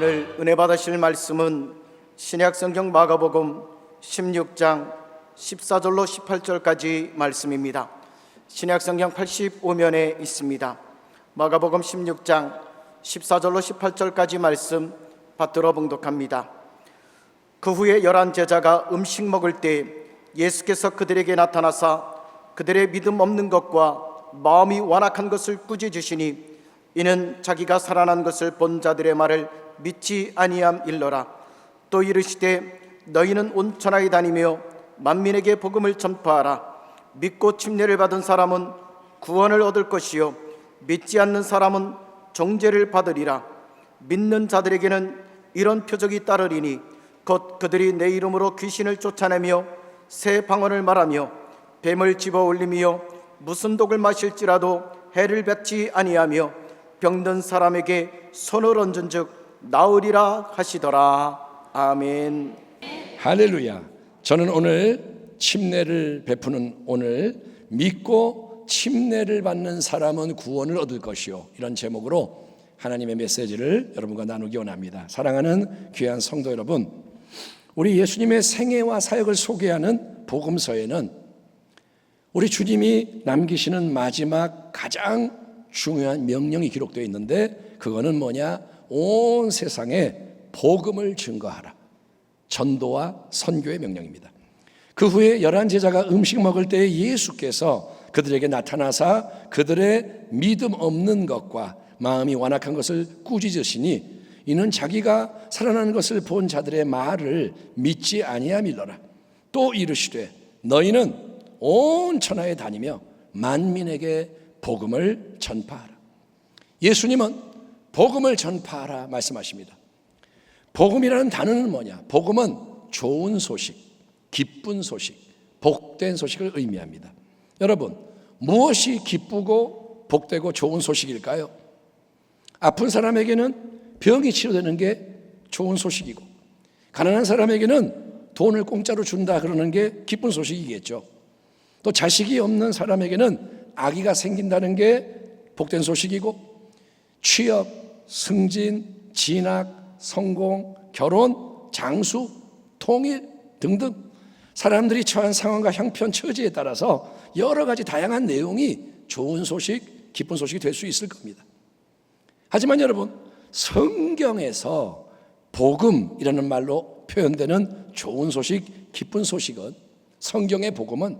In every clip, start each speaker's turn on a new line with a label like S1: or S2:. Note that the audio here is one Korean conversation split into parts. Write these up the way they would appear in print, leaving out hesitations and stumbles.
S1: 오늘 은혜 받으실 말씀은 신약성경 마가복음 16장 14절로 18절까지 말씀입니다. 신약성경 85면에 있습니다. 마가복음 16장 14절로 18절까지 말씀 받들어 봉독합니다. 그 후에 11 제자가 음식 먹을 때 예수께서 그들에게 나타나사 그들의 믿음 없는 것과 마음이 완악한 것을 꾸짖으시니 이는 자기가 살아난 것을 본 자들의 말을 믿지 아니함일러라. 또 이르시되 너희는 온 천하에 다니며 만민에게 복음을 전파하라. 믿고 침례를 받은 사람은 구원을 얻을 것이요 믿지 않는 사람은 정죄를 받으리라. 믿는 자들에게는 이런 표적이 따르리니 곧 그들이 내 이름으로 귀신을 쫓아내며 새 방언을 말하며 뱀을 집어 올리며 무슨 독을 마실지라도 해를 받지 아니하며 병든 사람에게 손을 얹은즉 나으리라 하시더라. 아멘.
S2: 할렐루야. 저는 오늘 침례를 베푸는 오늘 믿고 침례를 받는 사람은 구원을 얻을 것이요, 이런 제목으로 하나님의 메시지를 여러분과 나누기 원합니다. 사랑하는 귀한 성도 여러분, 우리 예수님의 생애와 사역을 소개하는 복음서에는 우리 주님이 남기시는 마지막 가장 중요한 명령이 기록되어 있는데, 그거는 뭐냐? 온 세상에 복음을 증거하라. 전도와 선교의 명령입니다. 그 후에 11 제자가 음식 먹을 때 예수께서 그들에게 나타나사 그들의 믿음 없는 것과 마음이 완악한 것을 꾸짖으시니 이는 자기가 살아나는 것을 본 자들의 말을 믿지 아니함일러라. 또 이르시되 너희는 온 천하에 다니며 만민에게 복음을 전파하라. 예수님은 복음을 전파하라 말씀하십니다. 복음이라는 단어는 뭐냐? 복음은 좋은 소식, 기쁜 소식, 복된 소식을 의미합니다. 여러분, 무엇이 기쁘고 복되고 좋은 소식일까요? 아픈 사람에게는 병이 치료되는 게 좋은 소식이고, 가난한 사람에게는 돈을 공짜로 준다 그러는 게 기쁜 소식이겠죠. 또 자식이 없는 사람에게는 아기가 생긴다는 게 복된 소식이고, 취업, 승진, 진학, 성공, 결혼, 장수, 통일 등등 사람들이 처한 상황과 형편, 처지에 따라서 여러 가지 다양한 내용이 좋은 소식, 기쁜 소식이 될 수 있을 겁니다. 하지만 여러분, 성경에서 복음이라는 말로 표현되는 좋은 소식, 기쁜 소식은, 성경의 복음은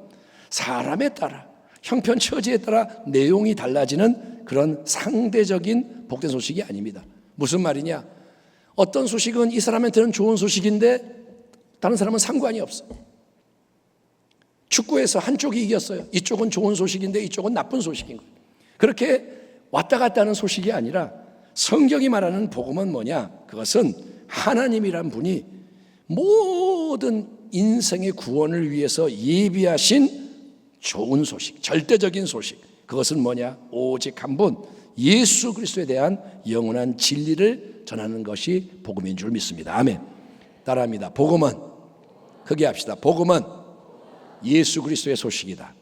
S2: 사람에 따라, 형편, 처지에 따라 내용이 달라지는 그런 상대적인 복된 소식이 아닙니다. 무슨 말이냐? 어떤 소식은 이 사람한테는 좋은 소식인데 다른 사람은 상관이 없어. 축구에서 한쪽이 이겼어요. 이쪽은 좋은 소식인데 이쪽은 나쁜 소식인 거예요. 그렇게 왔다 갔다 하는 소식이 아니라 성경이 말하는 복음은 뭐냐? 그것은 하나님이란 분이 모든 인생의 구원을 위해서 예비하신 좋은 소식, 절대적인 소식. 그것은 뭐냐? 오직 한 분, 예수 그리스도에 대한 영원한 진리를 전하는 것이 복음인 줄 믿습니다. 아멘. 따라합니다. 복음은, 크게 합시다. 복음은 예수 그리스도의 소식이다.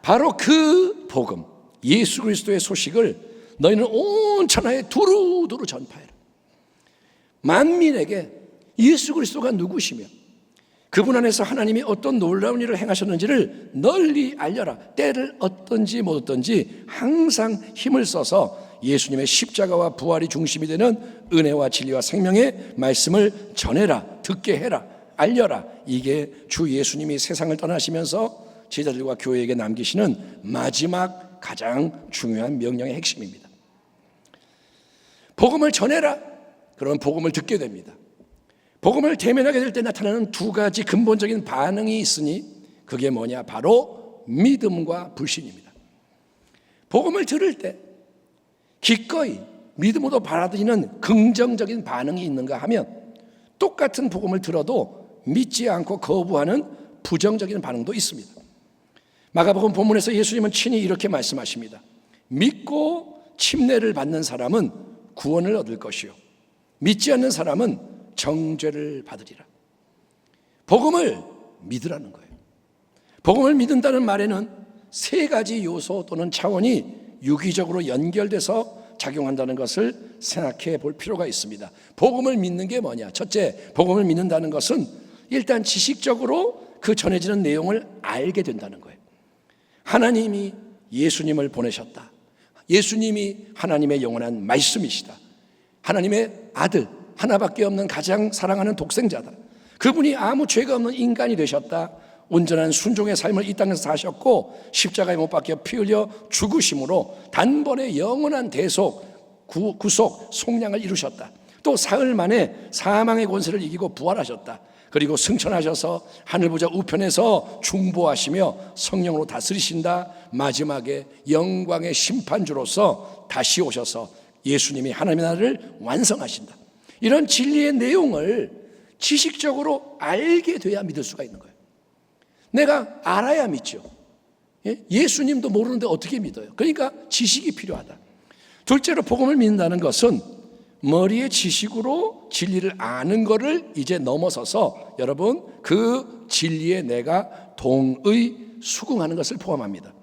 S2: 바로 그 복음, 예수 그리스도의 소식을 너희는 온 천하에 두루두루 전파해라. 만민에게 예수 그리스도가 누구시며 그분 안에서 하나님이 어떤 놀라운 일을 행하셨는지를 널리 알려라. 때를 어떤지 못 어떤지 항상 힘을 써서 예수님의 십자가와 부활이 중심이 되는 은혜와 진리와 생명의 말씀을 전해라, 듣게 해라, 알려라. 이게 주 예수님이 세상을 떠나시면서 제자들과 교회에게 남기시는 마지막 가장 중요한 명령의 핵심입니다. 복음을 전해라. 그러면 복음을 듣게 됩니다. 복음을 대면하게 될 때 나타나는 두 가지 근본적인 반응이 있으니 그게 뭐냐? 바로 믿음과 불신입니다. 복음을 들을 때 기꺼이 믿음으로 받아들이는 긍정적인 반응이 있는가 하면, 똑같은 복음을 들어도 믿지 않고 거부하는 부정적인 반응도 있습니다. 마가복음 본문에서 예수님은 친히 이렇게 말씀하십니다. 믿고 침례를 받는 사람은 구원을 얻을 것이요 믿지 않는 사람은 정죄를 받으리라. 복음을 믿으라는 거예요. 복음을 믿는다는 말에는 세 가지 요소 또는 차원이 유기적으로 연결돼서 작용한다는 것을 생각해 볼 필요가 있습니다. 복음을 믿는 게 뭐냐? 첫째, 복음을 믿는다는 것은 일단 지식적으로 그 전해지는 내용을 알게 된다는 거예요. 하나님이 예수님을 보내셨다. 예수님이 하나님의 영원한 말씀이시다. 하나님의 아들, 하나밖에 없는 가장 사랑하는 독생자다. 그분이 아무 죄가 없는 인간이 되셨다. 온전한 순종의 삶을 이 땅에서 사셨고 십자가에 못 박혀 피 흘려 죽으심으로 단번에 영원한 대속, 구속, 속량을 이루셨다. 또 사흘 만에 사망의 권세를 이기고 부활하셨다. 그리고 승천하셔서 하늘보좌 우편에서 중보하시며 성령으로 다스리신다. 마지막에 영광의 심판주로서 다시 오셔서 예수님이 하나님의 나라를 완성하신다. 이런 진리의 내용을 지식적으로 알게 돼야 믿을 수가 있는 거예요. 내가 알아야 믿죠. 예수님도 모르는데 어떻게 믿어요? 그러니까 지식이 필요하다. 둘째로 복음을 믿는다는 것은 머리의 지식으로 진리를 아는 것을 이제 넘어서서 여러분 그 진리에 내가 동의 수긍하는 것을 포함합니다.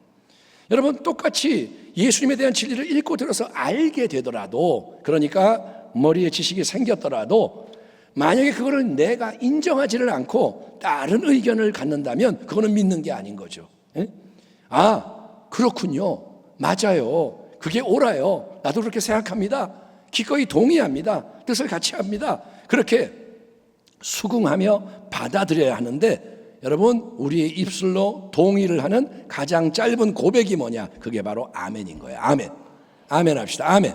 S2: 여러분 똑같이 예수님에 대한 진리를 읽고 들어서 알게 되더라도, 그러니까 머리에 지식이 생겼더라도 만약에 그거를 내가 인정하지를 않고 다른 의견을 갖는다면 그거는 믿는 게 아닌 거죠. 아, 그렇군요. 맞아요. 그게 옳아요. 나도 그렇게 생각합니다. 기꺼이 동의합니다. 뜻을 같이 합니다. 그렇게 수긍하며 받아들여야 하는데, 여러분 우리의 입술로 동의를 하는 가장 짧은 고백이 뭐냐? 그게 바로 아멘인 거예요. 아멘. 아멘 합시다. 아멘.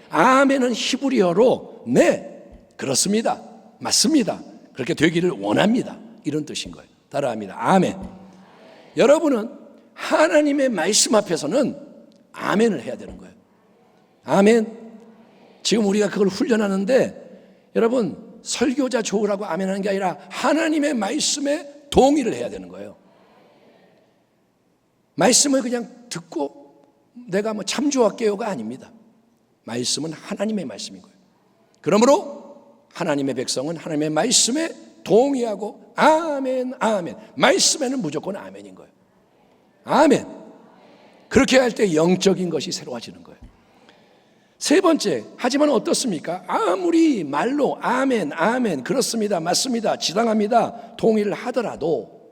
S2: 아멘은 히브리어로 네, 그렇습니다. 맞습니다. 그렇게 되기를 원합니다. 이런 뜻인 거예요. 따라합니다. 아멘. 여러분은 하나님의 말씀 앞에서는 아멘을 해야 되는 거예요. 아멘. 지금 우리가 그걸 훈련하는데 여러분 설교자 좋으라고 아멘하는 게 아니라 하나님의 말씀에 동의를 해야 되는 거예요. 말씀을 그냥 듣고 내가 뭐 참 좋았게요가 아닙니다. 말씀은 하나님의 말씀인 거예요. 그러므로 하나님의 백성은 하나님의 말씀에 동의하고 아멘, 아멘. 말씀에는 무조건 아멘인 거예요. 아멘. 그렇게 할 때 영적인 것이 새로워지는 거예요. 세 번째, 하지만 어떻습니까? 아무리 말로 아멘, 아멘, 그렇습니다, 맞습니다, 지당합니다, 동의를 하더라도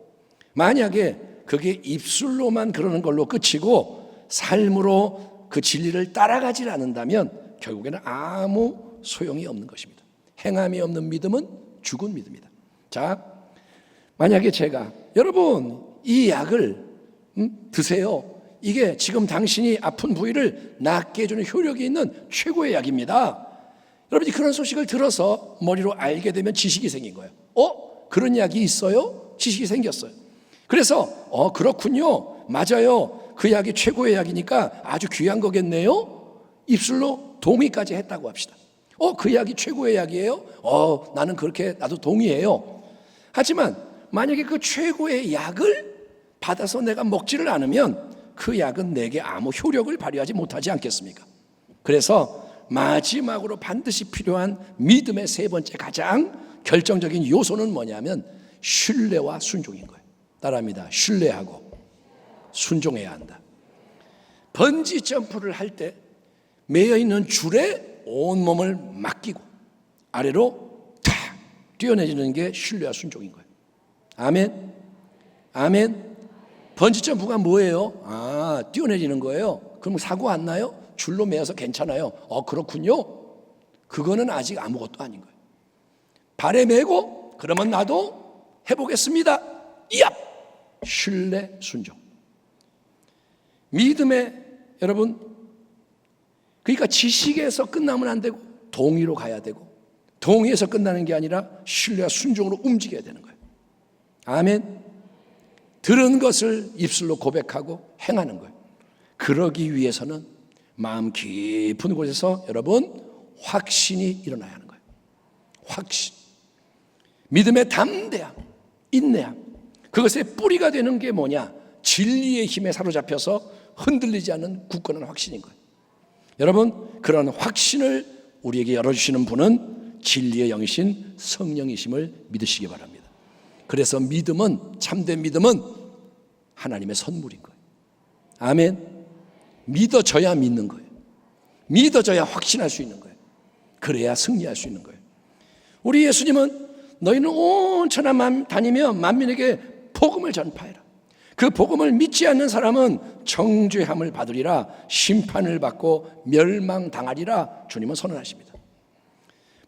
S2: 만약에 그게 입술로만 그러는 걸로 끝이고 삶으로 그 진리를 따라가지 않는다면 결국에는 아무 소용이 없는 것입니다. 행함이 없는 믿음은 죽은 믿음이다. 자, 만약에 제가 여러분 이 약을 드세요. 이게 지금 당신이 아픈 부위를 낫게 해주는 효력이 있는 최고의 약입니다. 여러분이 그런 소식을 들어서 머리로 알게 되면 지식이 생긴 거예요. 그런 약이 있어요? 지식이 생겼어요. 그래서 그렇군요. 맞아요. 그 약이 최고의 약이니까 아주 귀한 거겠네요. 입술로 동의까지 했다고 합시다. 그 약이 최고의 약이에요? 나는 그렇게 나도 동의해요. 하지만 만약에 그 최고의 약을 받아서 내가 먹지를 않으면 그 약은 내게 아무 효력을 발휘하지 못하지 않겠습니까? 그래서 마지막으로 반드시 필요한 믿음의 세 번째 가장 결정적인 요소는 뭐냐면 신뢰와 순종인 거예요. 따라합니다. 신뢰하고 순종해야 한다. 번지 점프를 할 때 매여 있는 줄에 온몸을 맡기고 아래로 탁 뛰어내리는 게 신뢰와 순종인 거예요. 아멘. 아멘. 번지 점프가 뭐예요? 뛰어내리는 거예요. 그럼 사고 안 나요? 줄로 매어서 괜찮아요. 그렇군요. 그거는 아직 아무것도 아닌 거예요. 발에 메고 그러면 나도 해보겠습니다. 이압! 신뢰, 순종. 믿음의 여러분, 그러니까 지식에서 끝나면 안 되고 동의로 가야 되고 동의에서 끝나는 게 아니라 신뢰와 순종으로 움직여야 되는 거예요. 아멘. 들은 것을 입술로 고백하고 행하는 거예요. 그러기 위해서는 마음 깊은 곳에서 여러분 확신이 일어나야 하는 거예요. 확신. 믿음의 담대함, 인내함. 그것의 뿌리가 되는 게 뭐냐? 진리의 힘에 사로잡혀서 흔들리지 않는 굳건한 확신인 거예요. 여러분, 그런 확신을 우리에게 열어주시는 분은 진리의 영이신 성령이심을 믿으시기 바랍니다. 그래서 믿음은, 참된 믿음은 하나님의 선물인 거예요. 아멘. 믿어져야 믿는 거예요. 믿어져야 확신할 수 있는 거예요. 그래야 승리할 수 있는 거예요. 우리 예수님은 너희는 온 천하 다니며 만민에게 복음을 전파해라. 그 복음을 믿지 않는 사람은 정죄함을 받으리라, 심판을 받고 멸망당하리라 주님은 선언하십니다.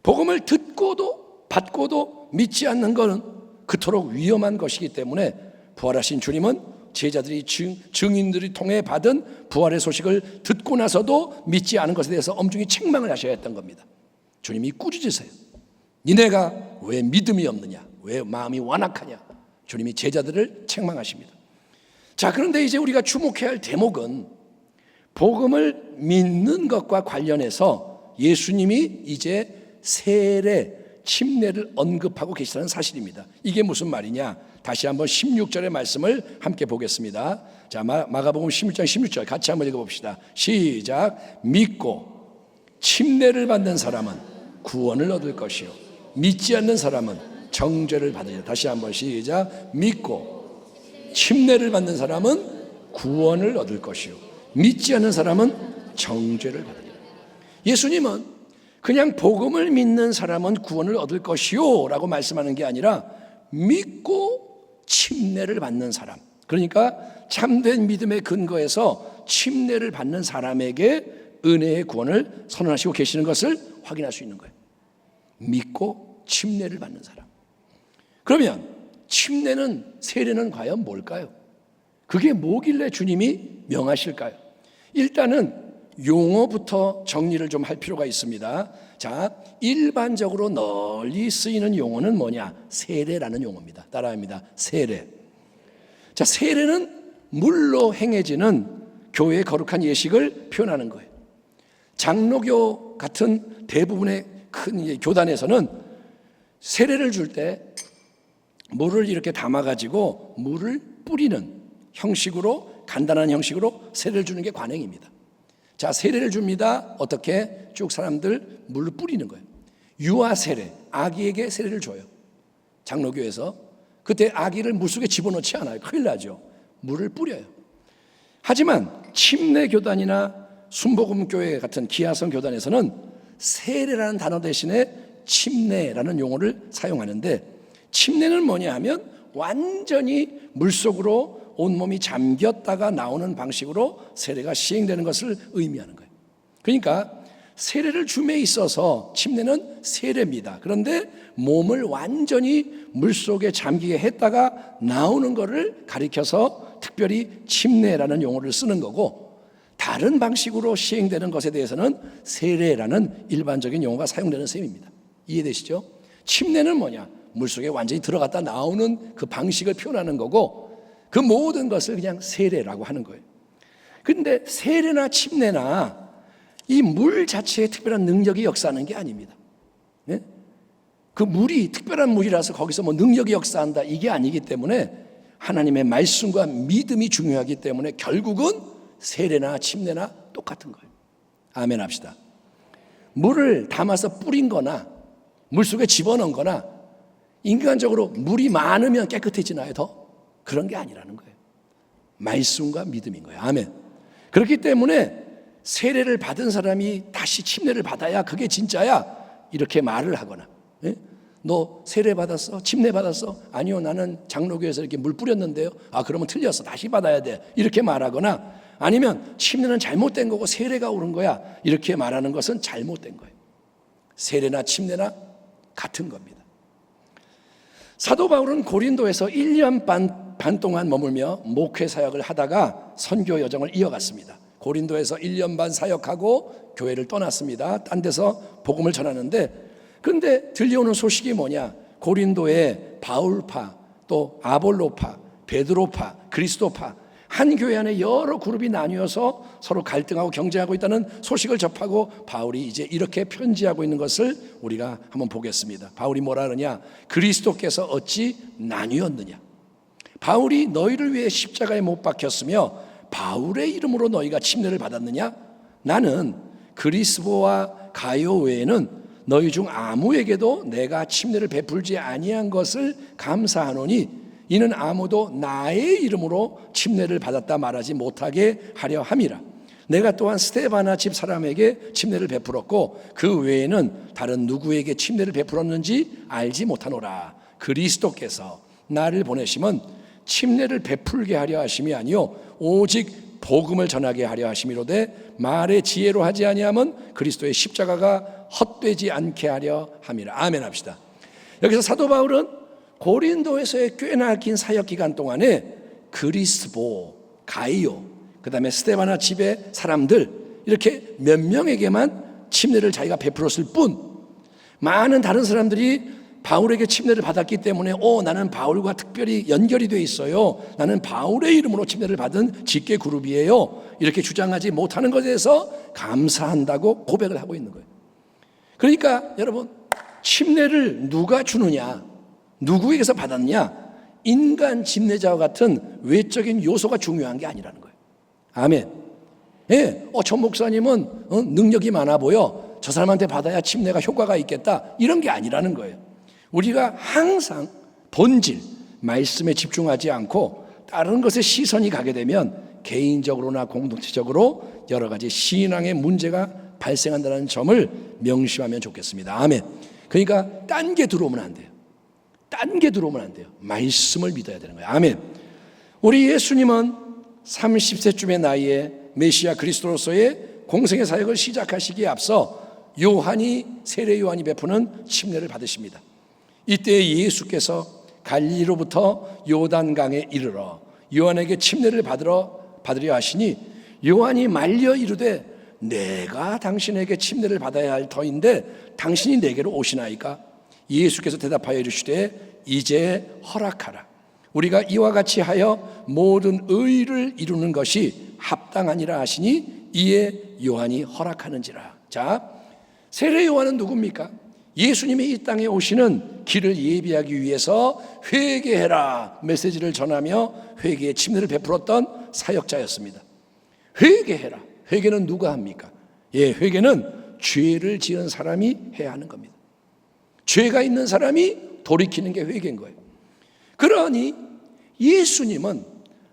S2: 복음을 듣고도 받고도 믿지 않는 것은 그토록 위험한 것이기 때문에 부활하신 주님은 제자들이 증인들이 통해 받은 부활의 소식을 듣고 나서도 믿지 않은 것에 대해서 엄중히 책망을 하셔야 했던 겁니다. 주님이 꾸짖으세요. 니네가 왜 믿음이 없느냐, 왜 마음이 완악하냐. 주님이 제자들을 책망하십니다. 자, 그런데 이제 우리가 주목해야 할 대목은 복음을 믿는 것과 관련해서 예수님이 이제 세례, 침례를 언급하고 계시다는 사실입니다. 이게 무슨 말이냐? 다시 한번 16절의 말씀을 함께 보겠습니다. 자, 마가복음 16장 16절 같이 한번 읽어봅시다. 시작. 믿고 침례를 받는 사람은 구원을 얻을 것이요 믿지 않는 사람은 정죄를 받으리라. 다시 한번 시작. 믿고 침례를 받는 사람은 구원을 얻을 것이요 믿지 않는 사람은 정죄를 받으리라. 예수님은 그냥 복음을 믿는 사람은 구원을 얻을 것이요 라고 말씀하는 게 아니라 믿고 침례를 받는 사람, 그러니까 참된 믿음의 근거에서 침례를 받는 사람에게 은혜의 구원을 선언하시고 계시는 것을 확인할 수 있는 거예요. 믿고 침례를 받는 사람. 그러면 침례는, 세례는 과연 뭘까요? 그게 뭐길래 주님이 명하실까요? 일단은 용어부터 정리를 좀 할 필요가 있습니다. 자, 일반적으로 널리 쓰이는 용어는 뭐냐? 세례라는 용어입니다. 따라합니다. 세례. 자, 세례는 물로 행해지는 교회의 거룩한 예식을 표현하는 거예요. 장로교 같은 대부분의 큰 교단에서는 세례를 줄 때 물을 이렇게 담아가지고 물을 뿌리는 형식으로, 간단한 형식으로 세례를 주는 게 관행입니다. 자, 세례를 줍니다. 어떻게? 쭉 사람들 물을 뿌리는 거예요. 유아 세례, 아기에게 세례를 줘요. 장로교에서. 그때 아기를 물속에 집어넣지 않아요. 큰일 나죠. 물을 뿌려요. 하지만 침례 교단이나 순복음교회 같은 기하성 교단에서는 세례라는 단어 대신에 침례라는 용어를 사용하는데, 침례는 뭐냐 하면 완전히 물속으로 온몸이 잠겼다가 나오는 방식으로 세례가 시행되는 것을 의미하는 거예요. 그러니까 세례를 줌에 있어서 침례는 세례입니다. 그런데 몸을 완전히 물속에 잠기게 했다가 나오는 것을 가리켜서 특별히 침례라는 용어를 쓰는 거고, 다른 방식으로 시행되는 것에 대해서는 세례라는 일반적인 용어가 사용되는 셈입니다. 이해되시죠? 침례는 뭐냐? 물속에 완전히 들어갔다 나오는 그 방식을 표현하는 거고, 그 모든 것을 그냥 세례라고 하는 거예요. 그런데 세례나 침례나 이 물 자체에 특별한 능력이 역사하는 게 아닙니다. 네? 그 물이 특별한 물이라서 거기서 뭐 능력이 역사한다 이게 아니기 때문에 하나님의 말씀과 믿음이 중요하기 때문에 결국은 세례나 침례나 똑같은 거예요. 아멘 합시다. 물을 담아서 뿌린 거나 물속에 집어넣은 거나 인간적으로 물이 많으면 깨끗해지나요? 더? 그런 게 아니라는 거예요. 말씀과 믿음인 거예요. 아멘. 그렇기 때문에 세례를 받은 사람이 다시 침례를 받아야 그게 진짜야 이렇게 말을 하거나, 예? 너 세례 받았어? 침례 받았어? 아니요, 나는 장로교에서 이렇게 물 뿌렸는데요. 아, 그러면 틀렸어, 다시 받아야 돼, 이렇게 말하거나, 아니면 침례는 잘못된 거고 세례가 옳은 거야 이렇게 말하는 것은 잘못된 거예요. 세례나 침례나 같은 겁니다. 사도 바울은 고린도에서 1년 반 동안 머물며 목회 사역을 하다가 선교 여정을 이어갔습니다. 고린도에서 1년 반 사역하고 교회를 떠났습니다. 딴 데서 복음을 전하는데, 그런데 들려오는 소식이 뭐냐? 고린도에 바울파, 또 아볼로파, 베드로파, 그리스도파, 한 교회 안에 여러 그룹이 나뉘어서 서로 갈등하고 경쟁하고 있다는 소식을 접하고 바울이 이제 이렇게 편지하고 있는 것을 우리가 한번 보겠습니다. 바울이 뭐라 하느냐? 그리스도께서 어찌 나뉘었느냐? 바울이 너희를 위해 십자가에 못 박혔으며 바울의 이름으로 너희가 침례를 받았느냐? 나는 그리스도와 가요 외에는 너희 중 아무에게도 내가 침례를 베풀지 아니한 것을 감사하노니 이는 아무도 나의 이름으로 침례를 받았다 말하지 못하게 하려 함이라. 내가 또한 스데바나 집 사람에게 침례를 베풀었고 그 외에는 다른 누구에게 침례를 베풀었는지 알지 못하노라. 그리스도께서 나를 보내심은 침례를 베풀게 하려 하심이 아니요 오직 복음을 전하게 하려 하심이로되 말의 지혜로 하지 아니하면 그리스도의 십자가가 헛되지 않게 하려 함이라. 아멘 합시다. 여기서 사도 바울은 고린도에서의 꽤나 긴 사역 기간 동안에 그리스보, 가이오, 그 다음에 스데바나 집의 사람들 이렇게 몇 명에게만 침례를 자기가 베풀었을 뿐 많은 다른 사람들이 바울에게 침례를 받았기 때문에 나는 바울과 특별히 연결이 돼 있어요. 나는 바울의 이름으로 침례를 받은 직계 그룹이에요. 이렇게 주장하지 못하는 것에 대해서 감사한다고 고백을 하고 있는 거예요. 그러니까 여러분 침례를 누가 주느냐, 누구에게서 받았냐, 인간 침례자와 같은 외적인 요소가 중요한 게 아니라는 거예요. 아멘. 예, 저 목사님은 능력이 많아 보여. 저 사람한테 받아야 침례가 효과가 있겠다. 이런 게 아니라는 거예요. 우리가 항상 본질, 말씀에 집중하지 않고 다른 것에 시선이 가게 되면 개인적으로나 공동체적으로 여러 가지 신앙의 문제가 발생한다는 점을 명심하면 좋겠습니다. 아멘. 그러니까 딴 게 들어오면 안 돼요. 딴 게 들어오면 안 돼요. 말씀을 믿어야 되는 거예요. 아멘. 우리 예수님은 30세쯤의 나이에 메시아 그리스도로서의 공생의 사역을 시작하시기에 앞서 세례 요한이 베푸는 침례를 받으십니다. 이때 예수께서 갈릴리로부터 요단강에 이르러 요한에게 침례를 받으려 하시니 요한이 말려 이르되 내가 당신에게 침례를 받아야 할 터인데 당신이 내게로 오시나이까? 예수께서 대답하여 이르시되 이제 허락하라. 우리가 이와 같이 하여 모든 의를 이루는 것이 합당하니라 하시니 이에 요한이 허락하는지라. 자, 세례 요한은 누굽니까? 예수님이 이 땅에 오시는 길을 예비하기 위해서 회개해라 메시지를 전하며 회개의 침례를 베풀었던 사역자였습니다. 회개해라. 회개는 누가 합니까? 회개는 죄를 지은 사람이 해야 하는 겁니다. 죄가 있는 사람이 돌이키는 게 회개인 거예요. 그러니 예수님은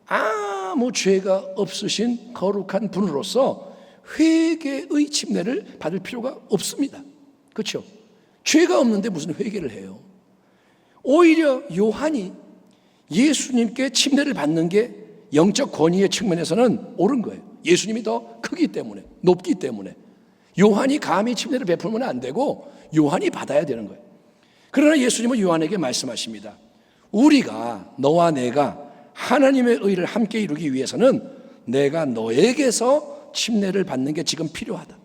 S2: 아무 죄가 없으신 거룩한 분으로서 회개의 침례를 받을 필요가 없습니다. 그렇죠? 죄가 없는데 무슨 회개를 해요? 오히려 요한이 예수님께 침례를 받는 게 영적 권위의 측면에서는 옳은 거예요. 예수님이 더 크기 때문에, 높기 때문에 요한이 감히 침례를 베풀면 안 되고 요한이 받아야 되는 거예요. 그러나 예수님은 요한에게 말씀하십니다. 우리가, 너와 내가 하나님의 의를 함께 이루기 위해서는 내가 너에게서 침례를 받는 게 지금 필요하다.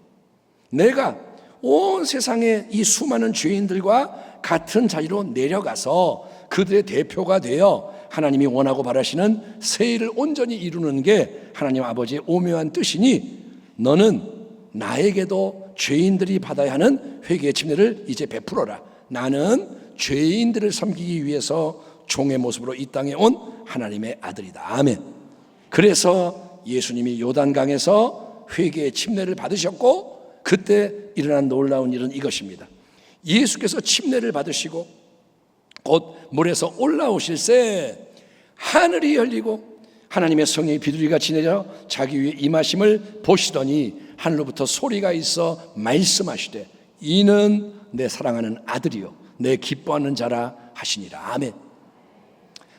S2: 내가 온 세상의 이 수많은 죄인들과 같은 자리로 내려가서 그들의 대표가 되어 하나님이 원하고 바라시는 새 일을 온전히 이루는 게 하나님 아버지의 오묘한 뜻이니 너는 나에게도 죄인들이 받아야 하는 회개의 침례를 이제 베풀어라. 나는 죄인들을 섬기기 위해서 종의 모습으로 이 땅에 온 하나님의 아들이다. 아멘. 그래서 예수님이 요단강에서 회개의 침례를 받으셨고 그때 일어난 놀라운 일은 이것입니다. 예수께서 침례를 받으시고 곧 물에서 올라오실새 하늘이 열리고 하나님의 성령의 비둘기같이 내려 자기 위에 임하심을 보시더니 하늘로부터 소리가 있어 말씀하시되 이는 내 사랑하는 아들이요 내 기뻐하는 자라 하시니라. 아멘.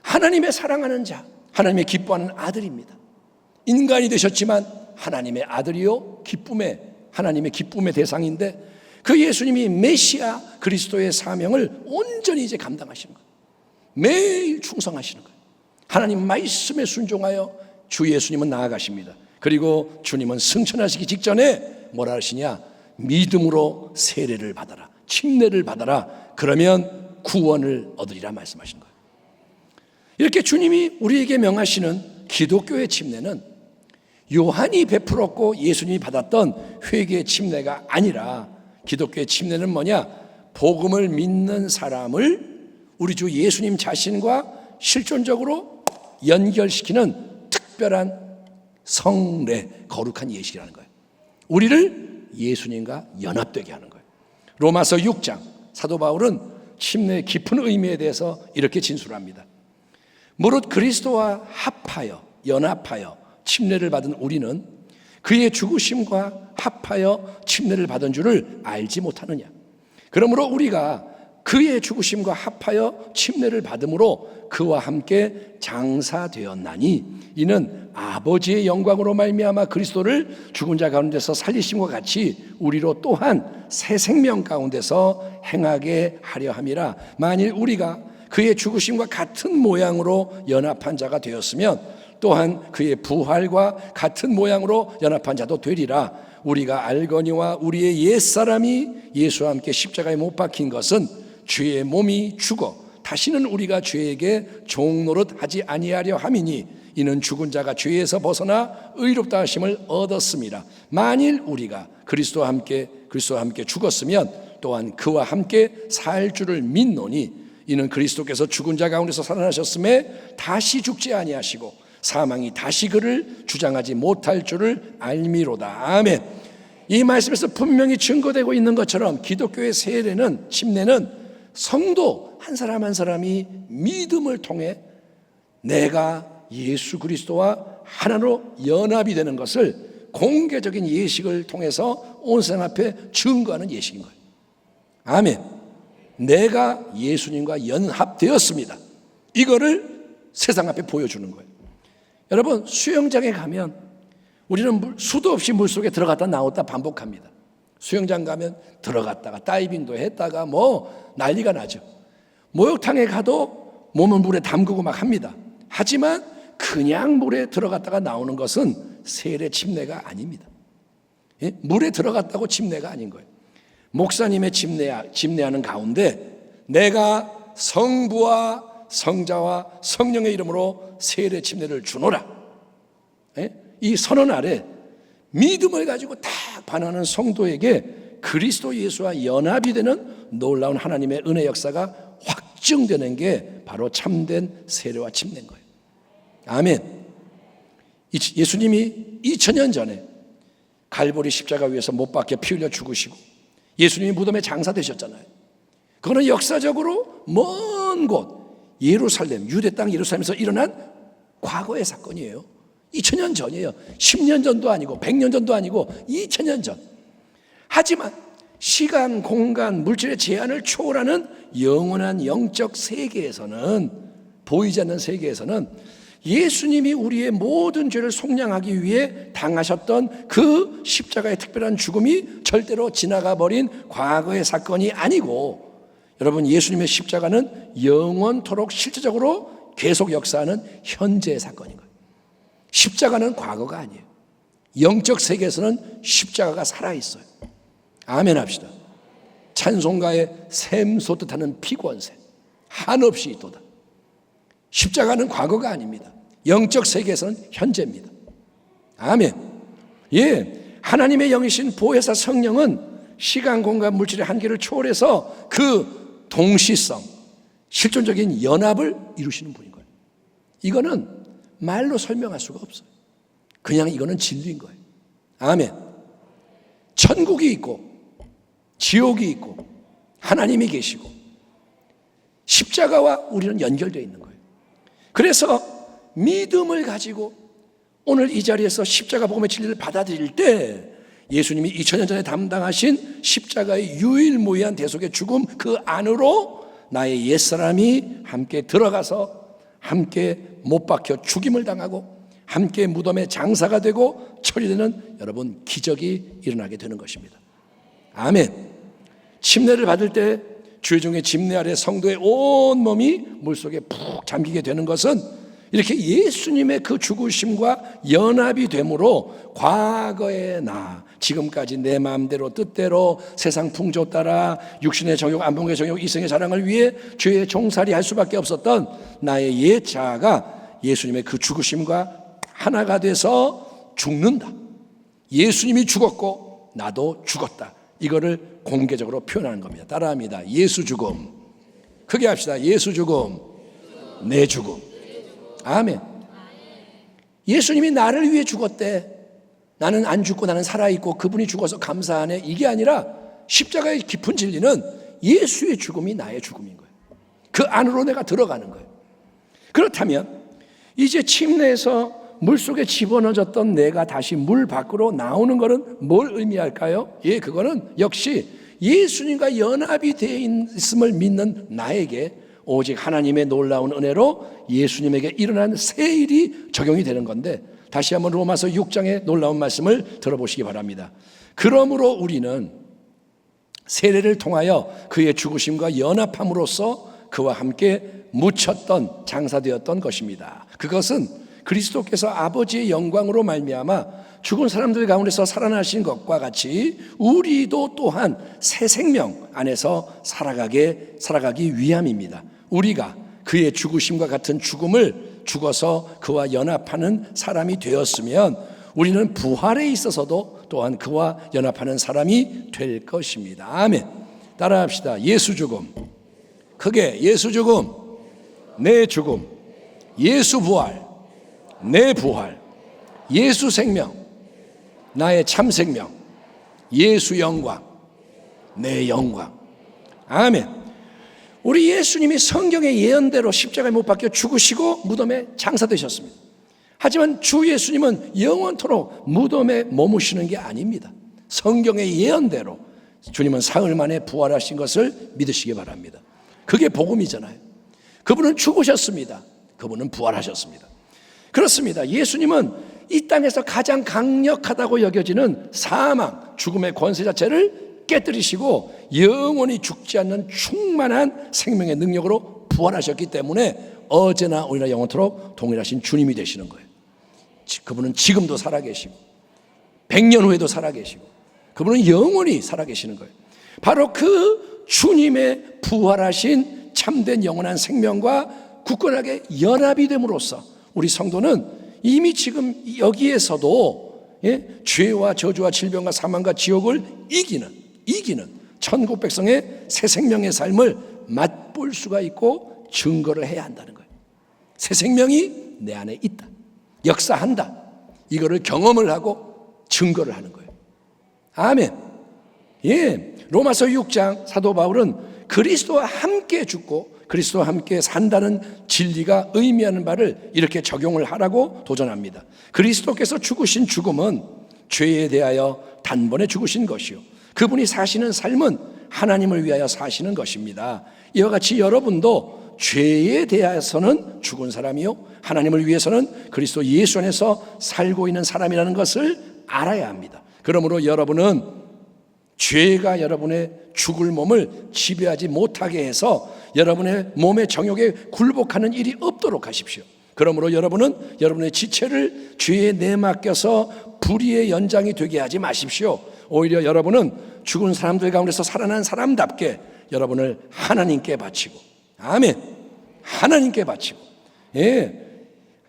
S2: 하나님의 사랑하는 자, 하나님의 기뻐하는 아들입니다. 인간이 되셨지만 하나님의 아들이요 하나님의 기쁨의 대상인데 그 예수님이 메시아 그리스도의 사명을 온전히 이제 감당하시는 거예요. 매일 충성하시는 거예요. 하나님 말씀에 순종하여 주 예수님은 나아가십니다. 그리고 주님은 승천하시기 직전에 뭐라 하시냐? 믿음으로 세례를 받아라, 침례를 받아라. 그러면 구원을 얻으리라 말씀하신 거예요. 이렇게 주님이 우리에게 명하시는 기독교의 침례는 요한이 베풀었고 예수님이 받았던 회개의 침례가 아니라 기독교의 침례는 뭐냐? 복음을 믿는 사람을 우리 주 예수님 자신과 실존적으로 연결시키는 특별한 성례, 거룩한 예식이라는 거예요. 우리를 예수님과 연합되게 하는 거예요. 로마서 6장 사도 바울은 침례의 깊은 의미에 대해서 이렇게 진술합니다. 무릇 그리스도와 합하여 연합하여 침례를 받은 우리는 그의 죽으심과 합하여 침례를 받은 줄을 알지 못하느냐. 그러므로 우리가 그의 죽으심과 합하여 침례를 받음으로 그와 함께 장사되었나니 이는 아버지의 영광으로 말미암아 그리스도를 죽은 자 가운데서 살리심과 같이 우리로 또한 새 생명 가운데서 행하게 하려 함이라. 만일 우리가 그의 죽으심과 같은 모양으로 연합한 자가 되었으면 또한 그의 부활과 같은 모양으로 연합한 자도 되리라. 우리가 알거니와 우리의 옛사람이 예수와 함께 십자가에 못 박힌 것은 죄의 몸이 죽어 다시는 우리가 죄에게 종노릇 하지 아니하려 함이니 이는 죽은 자가 죄에서 벗어나 의롭다 하심을 얻었습니다. 만일 우리가 그리스도와 함께 죽었으면 또한 그와 함께 살 줄을 믿노니 이는 그리스도께서 죽은 자 가운데서 살아나셨음에 다시 죽지 아니하시고 사망이 다시 그를 주장하지 못할 줄을 알미로다. 아멘. 이 말씀에서 분명히 증거되고 있는 것처럼 기독교의 세례는, 침례는 성도 한 사람 한 사람이 믿음을 통해 내가 예수 그리스도와 하나로 연합이 되는 것을 공개적인 예식을 통해서 온 세상 앞에 증거하는 예식인 거예요. 아멘. 내가 예수님과 연합되었습니다. 이거를 세상 앞에 보여주는 거예요. 여러분, 수영장에 가면 우리는 수도 없이 물속에 들어갔다 나왔다 반복합니다. 수영장 가면 들어갔다가 다이빙도 했다가 뭐 난리가 나죠. 목욕탕에 가도 몸을 물에 담그고 막 합니다. 하지만 그냥 물에 들어갔다가 나오는 것은 세례 침례가 아닙니다. 물에 들어갔다고 침례가 아닌 거예요. 목사님의 침례하는 가운데 내가 성부와 성자와 성령의 이름으로 세례 침례를 주노라. 이 선언 아래 믿음을 가지고 딱 반응하는 성도에게 그리스도 예수와 연합이 되는 놀라운 하나님의 은혜 역사가 확증되는 게 바로 참된 세례와 침례인 거예요. 아멘. 예수님이 2000년 전에 갈보리 십자가 위에서 못 박혀 피 흘려 죽으시고 예수님이 무덤에 장사되셨잖아요. 그거는 역사적으로 먼 곳 예루살렘, 유대 땅 예루살렘에서 일어난 과거의 사건이에요. 2000년 전이에요. 10년 전도 아니고 100년 전도 아니고 2000년 전. 하지만 시간, 공간, 물질의 제한을 초월하는 영원한 영적 세계에서는, 보이지 않는 세계에서는 예수님이 우리의 모든 죄를 속량하기 위해 당하셨던 그 십자가의 특별한 죽음이 절대로 지나가 버린 과거의 사건이 아니고, 여러분, 예수님의 십자가는 영원토록 실제적으로 계속 역사하는 현재의 사건인 거예요. 십자가는 과거가 아니에요. 영적 세계에서는 십자가가 살아있어요. 아멘 합시다. 찬송가에 샘 솟듯하는 피권세 한없이 있도다. 십자가는 과거가 아닙니다. 영적 세계에서는 현재입니다. 아멘. 예, 하나님의 영이신 보혜사 성령은 시간, 공간, 물질의 한계를 초월해서 그 동시성, 실존적인 연합을 이루시는 분인 거예요. 이거는 말로 설명할 수가 없어요. 그냥 이거는 진리인 거예요. 아멘. 천국이 있고 지옥이 있고 하나님이 계시고 십자가와 우리는 연결되어 있는 거예요. 그래서 믿음을 가지고 오늘 이 자리에서 십자가 복음의 진리를 받아들일 때 예수님이 2000년 전에 담당하신 십자가의 유일무이한 대속의 죽음, 그 안으로 나의 옛사람이 함께 들어가서 함께 못 박혀 죽임을 당하고 함께 무덤의 장사가 되고 처리되는 여러분 기적이 일어나게 되는 것입니다. 아멘. 침례를 받을 때 주의 침례 아래 성도의 온 몸이 물속에 푹 잠기게 되는 것은 이렇게 예수님의 그 죽으심과 연합이 되므로 과거의 나, 지금까지 내 마음대로 뜻대로 세상 풍조 따라 육신의 정욕, 안목의 정욕, 이성의 자랑을 위해 죄의 종살이 할 수밖에 없었던 나의 옛 자아가 예수님의 그 죽으심과 하나가 돼서 죽는다. 예수님이 죽었고 나도 죽었다. 이거를 공개적으로 표현하는 겁니다. 따라합니다. 예수 죽음. 크게 합시다. 예수 죽음, 내 죽음. 아멘. 예수님이 나를 위해 죽었대. 나는 안 죽고 나는 살아있고 그분이 죽어서 감사하네. 이게 아니라 십자가의 깊은 진리는 예수의 죽음이 나의 죽음인 거예요. 그 안으로 내가 들어가는 거예요. 그렇다면 이제 침례에서 물속에 집어넣어졌던 내가 다시 물 밖으로 나오는 것은 뭘 의미할까요? 예, 그거는 역시 예수님과 연합이 되어 있음을 믿는 나에게 오직 하나님의 놀라운 은혜로 예수님에게 일어난 새 일이 적용이 되는 건데, 다시 한번 로마서 6장의 놀라운 말씀을 들어보시기 바랍니다. 그러므로 우리는 세례를 통하여 그의 죽으심과 연합함으로써 그와 함께 묻혔던 장사되었던 것입니다. 그것은 그리스도께서 아버지의 영광으로 말미암아 죽은 사람들 가운데서 살아나신 것과 같이 우리도 또한 새 생명 안에서 살아가기 위함입니다. 우리가 그의 죽으심과 같은 죽음을 죽어서 그와 연합하는 사람이 되었으면 우리는 부활에 있어서도 또한 그와 연합하는 사람이 될 것입니다. 아멘. 따라합시다. 예수 죽음, 크게 예수 죽음, 내 죽음, 예수 부활, 내 부활, 예수 생명, 나의 참 생명, 예수 영광, 내 영광. 아멘. 우리 예수님이 성경의 예언대로 십자가에 못 박혀 죽으시고 무덤에 장사되셨습니다. 하지만 주 예수님은 영원토록 무덤에 머무시는 게 아닙니다. 성경의 예언대로 주님은 사흘 만에 부활하신 것을 믿으시기 바랍니다. 그게 복음이잖아요. 그분은 죽으셨습니다. 그분은 부활하셨습니다. 그렇습니다. 예수님은 이 땅에서 가장 강력하다고 여겨지는 사망, 죽음의 권세 자체를 깨뜨리시고 영원히 죽지 않는 충만한 생명의 능력으로 부활하셨기 때문에 어제나 오늘나 영원토록 동일하신 주님이 되시는 거예요. 그분은 지금도 살아계시고 100년 후에도 살아계시고 그분은 영원히 살아계시는 거예요. 바로 그 주님의 부활하신 참된 영원한 생명과 굳건하게 연합이 됨으로써 우리 성도는 이미 지금 여기에서도 죄와 저주와 질병과 사망과 지옥을 이기는 천국 백성의 새 생명의 삶을 맛볼 수가 있고 증거를 해야 한다는 거예요. 새 생명이 내 안에 있다, 역사한다, 이거를 경험을 하고 증거를 하는 거예요. 아멘. 예, 로마서 6장 사도 바울은 그리스도와 함께 죽고 그리스도와 함께 산다는 진리가 의미하는 바를 이렇게 적용을 하라고 도전합니다. 그리스도께서 죽으신 죽음은 죄에 대하여 단번에 죽으신 것이요, 그분이 사시는 삶은 하나님을 위하여 사시는 것입니다. 이와 같이 여러분도 죄에 대해서는 죽은 사람이요, 하나님을 위해서는 그리스도 예수 안에서 살고 있는 사람이라는 것을 알아야 합니다. 그러므로 여러분은 죄가 여러분의 죽을 몸을 지배하지 못하게 해서 여러분의 몸의 정욕에 굴복하는 일이 없도록 하십시오. 그러므로 여러분은 여러분의 지체를 죄에 내맡겨서 불의의 연장이 되게 하지 마십시오. 오히려 여러분은 죽은 사람들 가운데서 살아난 사람답게 여러분을 하나님께 바치고, 아멘, 하나님께 바치고,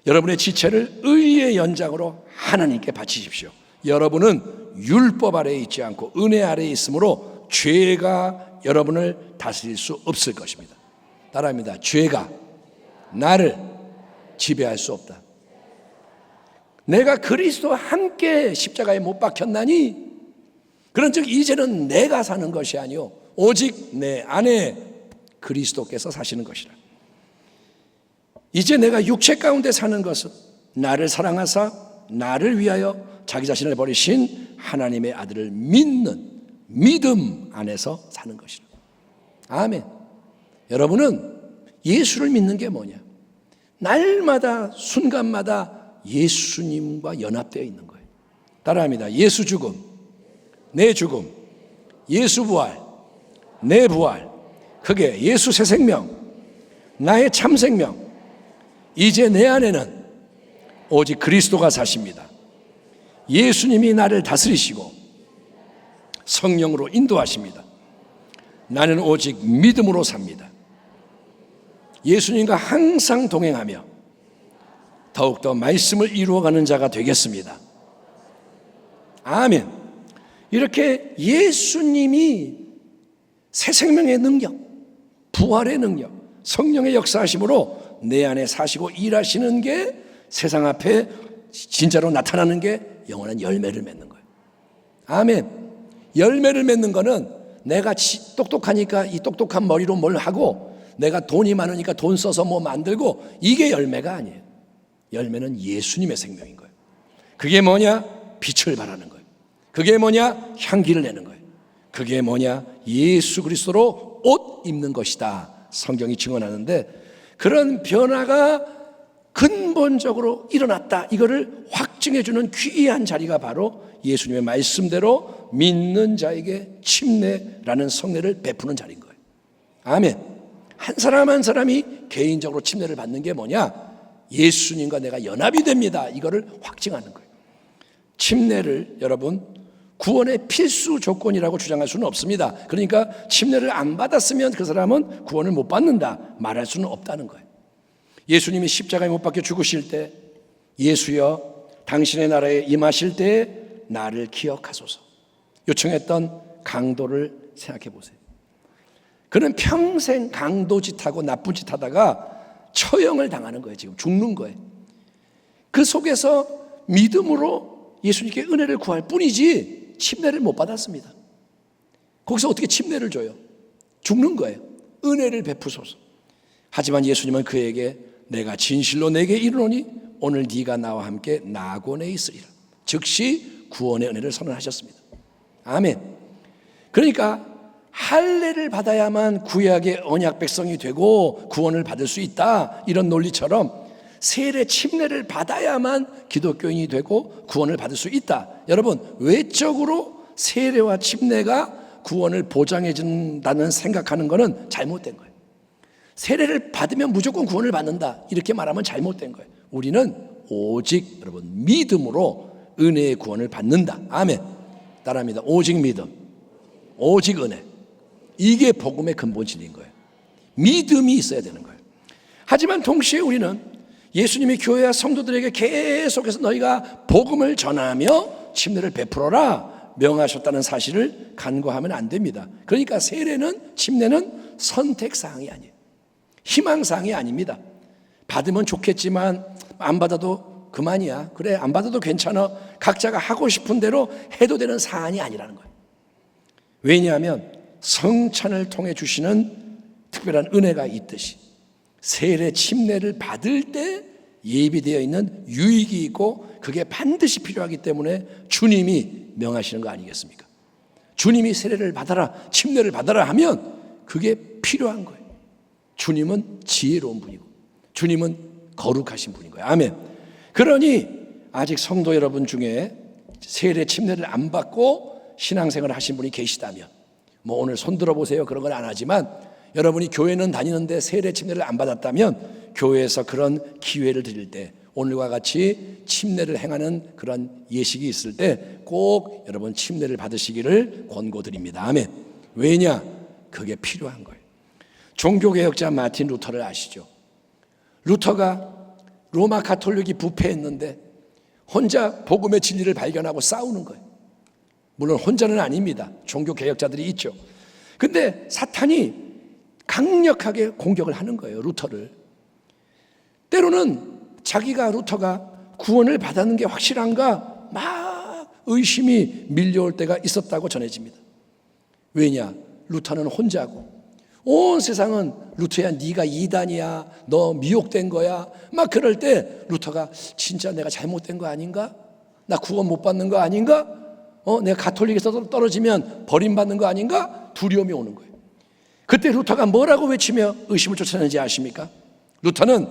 S2: 여러분의 지체를 의의 연장으로 하나님께 바치십시오. 여러분은 율법 아래에 있지 않고 은혜 아래에 있으므로 죄가 여러분을 다스릴 수 없을 것입니다. 따라합니다. 죄가 나를 지배할 수 없다. 내가 그리스도와 함께 십자가에 못 박혔나니 그런즉 이제는 내가 사는 것이 아니요 오직 내 안에 그리스도께서 사시는 것이라. 이제 내가 육체 가운데 사는 것은 나를 사랑하사 나를 위하여 자기 자신을 버리신 하나님의 아들을 믿는 믿음 안에서 사는 것이라. 아멘. 여러분은 예수를 믿는 게 뭐냐? 날마다 순간마다 예수님과 연합되어 있는 거예요. 따라합니다. 예수 죽음, 내 죽음, 예수 부활, 내 부활, 그게 예수 새 생명, 나의 참 생명. 이제 내 안에는 오직 그리스도가 사십니다. 예수님이 나를 다스리시고 성령으로 인도하십니다. 나는 오직 믿음으로 삽니다. 예수님과 항상 동행하며 더욱더 말씀을 이루어가는 자가 되겠습니다. 아멘. 이렇게 예수님이 새 생명의 능력, 부활의 능력, 성령의 역사하심으로 내 안에 사시고 일하시는 게 세상 앞에 진짜로 나타나는 게 영원한 열매를 맺는 거예요. 아멘. 열매를 맺는 거는 내가 똑똑하니까 이 똑똑한 머리로 뭘 하고 내가 돈이 많으니까 돈 써서 뭐 만들고 이게 열매가 아니에요. 열매는 예수님의 생명인 거예요. 그게 뭐냐? 빛을 발하는 거예요. 그게 뭐냐? 향기를 내는 거예요. 그게 뭐냐? 예수 그리스도로 옷 입는 것이다. 성경이 증언하는데 그런 변화가 근본적으로 일어났다. 이거를 확증해 주는 귀한 자리가 바로 예수님의 말씀대로 믿는 자에게 침례라는 성례를 베푸는 자리인 거예요. 아멘. 한 사람 한 사람이 개인적으로 침례를 받는 게 뭐냐? 예수님과 내가 연합이 됩니다. 이거를 확증하는 거예요. 침례를 여러분 구원의 필수 조건이라고 주장할 수는 없습니다. 그러니까 침례를 안 받았으면 그 사람은 구원을 못 받는다 말할 수는 없다는 거예요. 예수님이 십자가에 못 박혀 죽으실 때 예수여 당신의 나라에 임하실 때 나를 기억하소서 요청했던 강도를 생각해 보세요. 그는 평생 강도짓하고 나쁜 짓 하다가 처형을 당하는 거예요. 지금 죽는 거예요. 그 속에서 믿음으로 예수님께 은혜를 구할 뿐이지 침례를 못 받았습니다. 거기서 어떻게 침례를 줘요? 죽는 거예요. 은혜를 베푸소서. 하지만 예수님은 그에게 내가 진실로 내게 이르노니 오늘 네가 나와 함께 낙원에 있으리라. 즉시 구원의 은혜를 선언하셨습니다. 아멘. 그러니까 할례를 받아야만 구약의 언약 백성이 되고 구원을 받을 수 있다 이런 논리처럼 세례 침례를 받아야만 기독교인이 되고 구원을 받을 수 있다. 여러분 외적으로 세례와 침례가 구원을 보장해 준다는 생각하는 것은 잘못된 거예요. 세례를 받으면 무조건 구원을 받는다 이렇게 말하면 잘못된 거예요. 우리는 오직 여러분 믿음으로 은혜의 구원을 받는다. 아멘. 따라합니다. 오직 믿음, 오직 은혜. 이게 복음의 근본 진리인 거예요. 믿음이 있어야 되는 거예요. 하지만 동시에 우리는 예수님이 교회와 성도들에게 계속해서 너희가 복음을 전하며 침례를 베풀어라 명하셨다는 사실을 간과하면 안 됩니다. 그러니까 세례는 침례는 선택사항이 아니에요. 희망사항이 아닙니다. 받으면 좋겠지만 안 받아도 그만이야. 그래 안 받아도 괜찮아. 각자가 하고 싶은 대로 해도 되는 사안이 아니라는 거예요. 왜냐하면 성찬을 통해 주시는 특별한 은혜가 있듯이 세례 침례를 받을 때 예비되어 있는 유익이 있고 그게 반드시 필요하기 때문에 주님이 명하시는 거 아니겠습니까? 주님이 세례를 받아라 침례를 받아라 하면 그게 필요한 거예요. 주님은 지혜로운 분이고 주님은 거룩하신 분인 거예요. 아멘. 그러니 아직 성도 여러분 중에 세례 침례를 안 받고 신앙생활을 하신 분이 계시다면 뭐 오늘 손 들어보세요 그런 건 안 하지만 여러분이 교회는 다니는데 세례 침례를 안 받았다면 교회에서 그런 기회를 드릴 때 오늘과 같이 침례를 행하는 그런 예식이 있을 때 꼭 여러분 침례를 받으시기를 권고드립니다. 아멘. 왜냐? 그게 필요한 거예요. 종교개혁자 마틴 루터를 아시죠? 루터가 로마 가톨릭이 부패했는데 혼자 복음의 진리를 발견하고 싸우는 거예요. 물론 혼자는 아닙니다. 종교개혁자들이 있죠. 근데 사탄이 강력하게 공격을 하는 거예요. 루터를. 때로는 자기가 루터가 구원을 받았는 게 확실한가 막 의심이 밀려올 때가 있었다고 전해집니다. 왜냐? 루터는 혼자고 온 세상은 루터야 네가 이단이야 너 미혹된 거야 막 그럴 때 루터가 진짜 내가 잘못된 거 아닌가? 나 구원 못 받는 거 아닌가? 내가 가톨릭에서 떨어지면 버림받는 거 아닌가? 두려움이 오는 거예요. 그때 루터가 뭐라고 외치며 의심을 쫓아내는지 아십니까? 루터는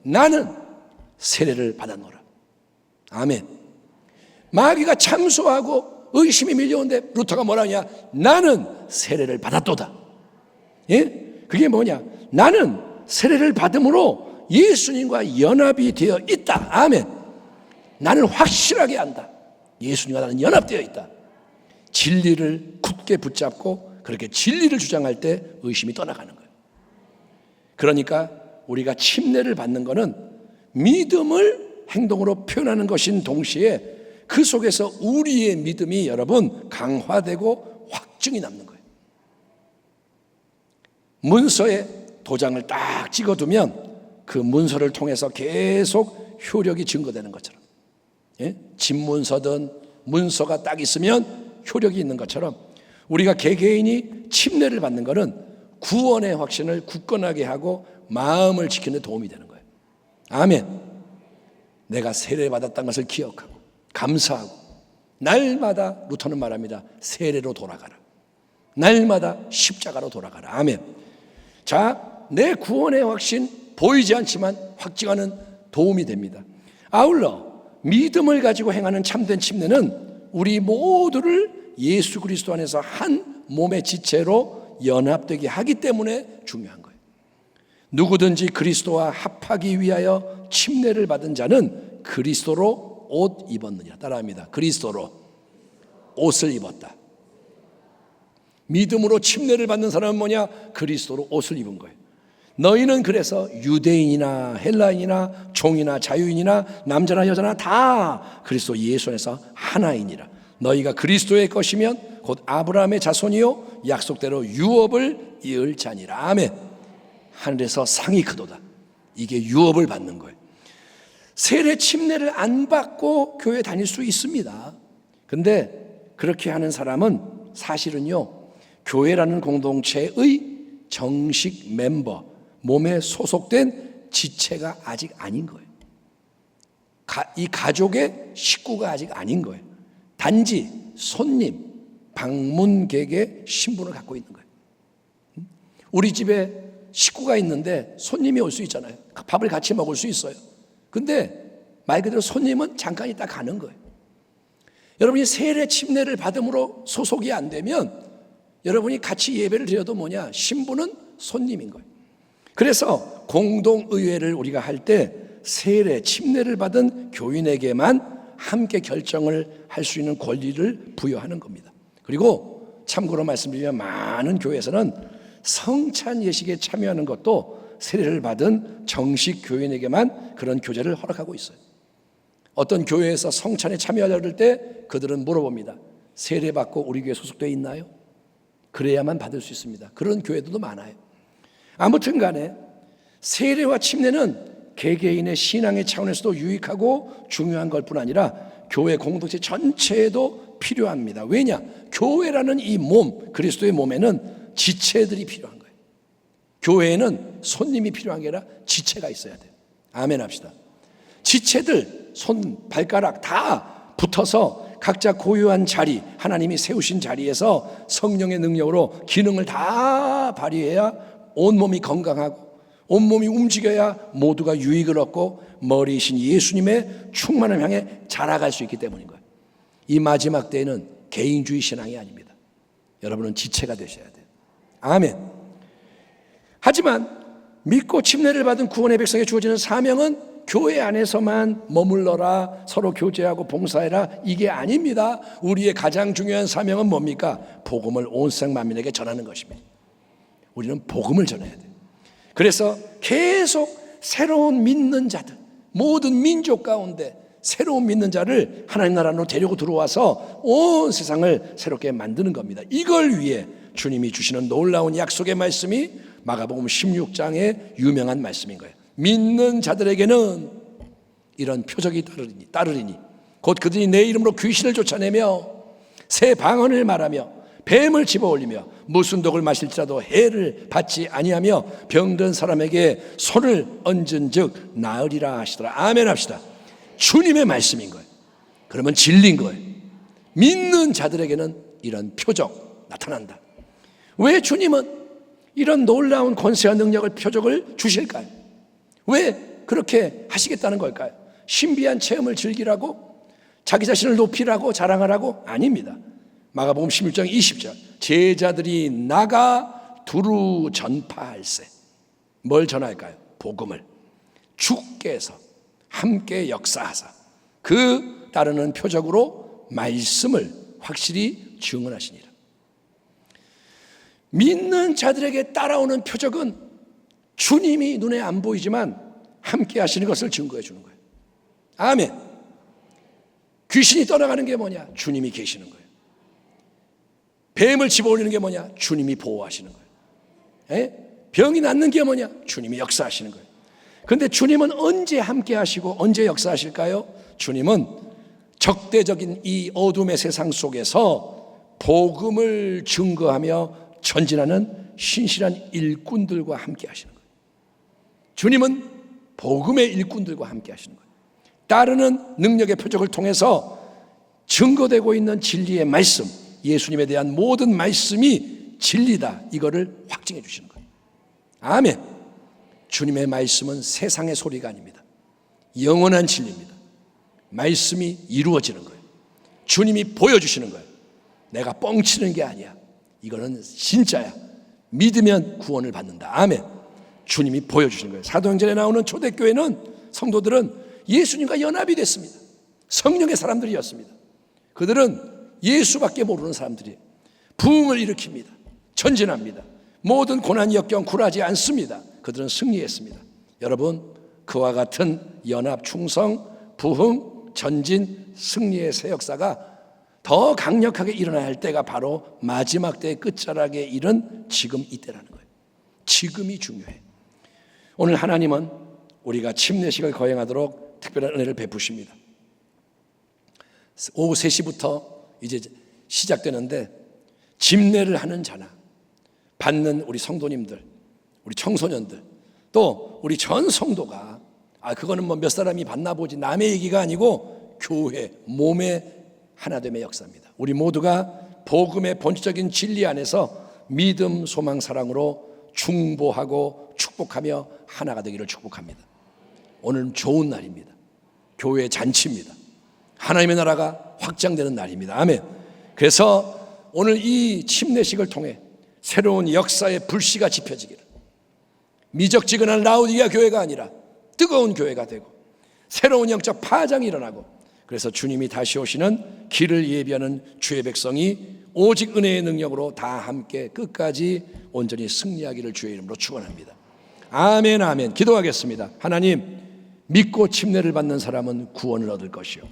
S2: 나는 세례를 받았노라. 아멘. 마귀가 참소하고 의심이 밀려오는데 루터가 뭐라냐? 나는 세례를 받았도다. 예? 그게 뭐냐? 나는 세례를 받음으로 예수님과 연합이 되어 있다. 아멘. 나는 확실하게 안다. 예수님과 나는 연합되어 있다. 진리를 굳게 붙잡고 그렇게 진리를 주장할 때 의심이 떠나가는 거예요. 그러니까 우리가 침례를 받는 것은 믿음을 행동으로 표현하는 것인 동시에 그 속에서 우리의 믿음이 여러분 강화되고 확증이 남는 거예요. 문서에 도장을 딱 찍어두면 그 문서를 통해서 계속 효력이 증거되는 것처럼 예? 집문서든 문서가 딱 있으면 효력이 있는 것처럼 우리가 개개인이 침례를 받는 것은 구원의 확신을 굳건하게 하고 마음을 지키는 데 도움이 되는 거예요. 아멘. 내가 세례받았다는 것을 기억하고 감사하고 날마다 루터는 말합니다. 세례로 돌아가라. 날마다 십자가로 돌아가라. 아멘. 자, 내 구원의 확신 보이지 않지만 확증하는 도움이 됩니다. 아울러 믿음을 가지고 행하는 참된 침례는 우리 모두를 예수 그리스도 안에서 한 몸의 지체로 연합되게 하기 때문에 중요한 거예요. 누구든지 그리스도와 합하기 위하여 침례를 받은 자는 그리스도로 옷 입었느니라. 따라합니다. 그리스도로 옷을 입었다. 믿음으로 침례를 받는 사람은 뭐냐? 그리스도로 옷을 입은 거예요. 너희는 그래서 유대인이나 헬라인이나 종이나 자유인이나 남자나 여자나 다 그리스도 예수 안에서 하나이니라. 너희가 그리스도의 것이면 곧 아브라함의 자손이요 약속대로 유업을 이을 자니라. 아멘. 하늘에서 상이 크도다. 이게 유업을 받는 거예요. 세례 침례를 안 받고 교회 다닐 수 있습니다. 근데 그렇게 하는 사람은 사실은요, 교회라는 공동체의 정식 멤버, 몸에 소속된 지체가 아직 아닌 거예요. 이 가족의 식구가 아직 아닌 거예요. 단지 손님, 방문객의 신분을 갖고 있는 거예요. 우리 집에 식구가 있는데 손님이 올 수 있잖아요. 밥을 같이 먹을 수 있어요. 근데 말 그대로 손님은 잠깐 있다 가는 거예요. 여러분이 세례 침례를 받음으로 소속이 안 되면 여러분이 같이 예배를 드려도 뭐냐? 신부는 손님인 거예요. 그래서 공동의회를 우리가 할 때 세례 침례를 받은 교인에게만 함께 결정을 할 수 있는 권리를 부여하는 겁니다. 그리고 참고로 말씀드리면 많은 교회에서는 성찬 예식에 참여하는 것도 세례를 받은 정식 교인에게만 그런 교제를 허락하고 있어요. 어떤 교회에서 성찬에 참여하려고 할 때 그들은 물어봅니다. 세례 받고 우리 교회 소속되어 있나요? 그래야만 받을 수 있습니다. 그런 교회들도 많아요. 아무튼 간에 세례와 침례는 개개인의 신앙의 차원에서도 유익하고 중요한 것 뿐 아니라 교회 공동체 전체에도 필요합니다. 왜냐? 교회라는 이 몸, 그리스도의 몸에는 지체들이 필요한 거예요. 교회에는 손님이 필요한 게 아니라 지체가 있어야 돼요. 아멘 합시다. 지체들, 손, 발가락 다 붙어서 각자 고유한 자리, 하나님이 세우신 자리에서 성령의 능력으로 기능을 다 발휘해야 온몸이 건강하고 온몸이 움직여야 모두가 유익을 얻고 머리이신 예수님의 충만을 향해 자라갈 수 있기 때문인 거예요. 이 마지막 때에는 개인주의 신앙이 아닙니다. 여러분은 지체가 되셔야 돼요. 아멘. 하지만 믿고 침례를 받은 구원의 백성에게 주어지는 사명은 교회 안에서만 머물러라, 서로 교제하고 봉사해라, 이게 아닙니다. 우리의 가장 중요한 사명은 뭡니까? 복음을 온 세상 만민에게 전하는 것입니다. 우리는 복음을 전해야 돼요. 그래서 계속 새로운 믿는 자들, 모든 민족 가운데 새로운 믿는 자를 하나님 나라로 데리고 들어와서 온 세상을 새롭게 만드는 겁니다. 이걸 위해 주님이 주시는 놀라운 약속의 말씀이 마가복음 16장의 유명한 말씀인 거예요. 믿는 자들에게는 이런 표적이 따르리니 곧 그들이 내 이름으로 귀신을 쫓아내며 새 방언을 말하며 뱀을 집어올리며 무슨 독을 마실지라도 해를 받지 아니하며 병든 사람에게 손을 얹은 즉 나으리라 하시더라. 아멘 합시다. 주님의 말씀인 거예요. 그러면 진리인 거예요. 믿는 자들에게는 이런 표적 나타난다. 왜 주님은 이런 놀라운 권세와 능력을 표적을 주실까요? 왜 그렇게 하시겠다는 걸까요? 신비한 체험을 즐기라고? 자기 자신을 높이라고 자랑하라고? 아닙니다. 마가복음 16장 20절 제자들이 나가 두루 전파할세. 뭘 전할까요? 복음을. 주께서 함께 역사하사 그 따르는 표적으로 말씀을 확실히 증언하시니라. 믿는 자들에게 따라오는 표적은 주님이 눈에 안 보이지만 함께 하시는 것을 증거해 주는 거예요. 아멘. 귀신이 떠나가는 게 뭐냐? 주님이 계시는 거예요. 뱀을 집어올리는 게 뭐냐? 주님이 보호하시는 거예요. 병이 낫는 게 뭐냐? 주님이 역사하시는 거예요. 그런데 주님은 언제 함께 하시고 언제 역사하실까요? 주님은 적대적인 이 어둠의 세상 속에서 복음을 증거하며 전진하는 신실한 일꾼들과 함께 하시는 거예요. 주님은 복음의 일꾼들과 함께 하시는 거예요. 따르는 능력의 표적을 통해서 증거되고 있는 진리의 말씀, 예수님에 대한 모든 말씀이 진리다, 이거를 확증해 주시는 거예요. 아멘. 주님의 말씀은 세상의 소리가 아닙니다. 영원한 진리입니다. 말씀이 이루어지는 거예요. 주님이 보여주시는 거예요. 내가 뻥치는 게 아니야. 이거는 진짜야. 믿으면 구원을 받는다. 아멘. 주님이 보여주시는 거예요. 사도행전에 나오는 초대교회는, 성도들은 예수님과 연합이 됐습니다. 성령의 사람들이었습니다. 그들은 예수밖에 모르는 사람들이에요. 부흥을 일으킵니다. 전진합니다. 모든 고난 역경 굴하지 않습니다. 그들은 승리했습니다. 여러분, 그와 같은 연합, 충성, 부흥, 전진, 승리의 새 역사가 더 강력하게 일어나야 할 때가 바로 마지막 때의 끝자락에 이른 지금 이때라는 거예요. 지금이 중요해. 오늘 하나님은 우리가 침례식을 거행하도록 특별한 은혜를 베푸십니다. 오후 3시부터 이제 시작되는데, 집례를 하는 자나 받는 우리 성도님들, 우리 청소년들, 또 우리 전 성도가, 그거는 뭐 몇 사람이 받나 보지, 남의 얘기가 아니고 교회, 몸의 하나됨의 역사입니다. 우리 모두가 복음의 본질적인 진리 안에서 믿음, 소망, 사랑으로 중보하고 축복하며 하나가 되기를 축복합니다. 오늘은 좋은 날입니다. 교회의 잔치입니다. 하나님의 나라가 확장되는 날입니다. 아멘. 그래서 오늘 이 침례식을 통해 새로운 역사의 불씨가 지펴지기를, 미적지근한 라우디게아 교회가 아니라 뜨거운 교회가 되고 새로운 영적 파장이 일어나고, 그래서 주님이 다시 오시는 길을 예비하는 주의 백성이 오직 은혜의 능력으로 다 함께 끝까지 온전히 승리하기를 주의 이름으로 축원합니다. 아멘, 아멘. 기도하겠습니다. 하나님, 믿고 침례를 받는 사람은 구원을 얻을 것이요,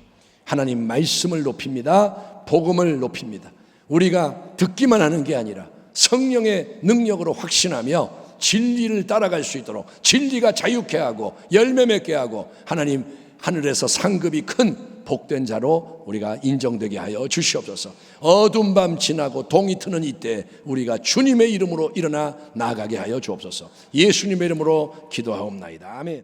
S2: 하나님 말씀을 높입니다. 복음을 높입니다. 우리가 듣기만 하는 게 아니라 성령의 능력으로 확신하며 진리를 따라갈 수 있도록, 진리가 자유케 하고 열매 맺게 하고, 하나님 하늘에서 상급이 큰 복된 자로 우리가 인정되게 하여 주시옵소서. 어두운 밤 지나고 동이 트는 이때 우리가 주님의 이름으로 일어나 나아가게 하여 주옵소서. 예수님의 이름으로 기도하옵나이다. 아멘.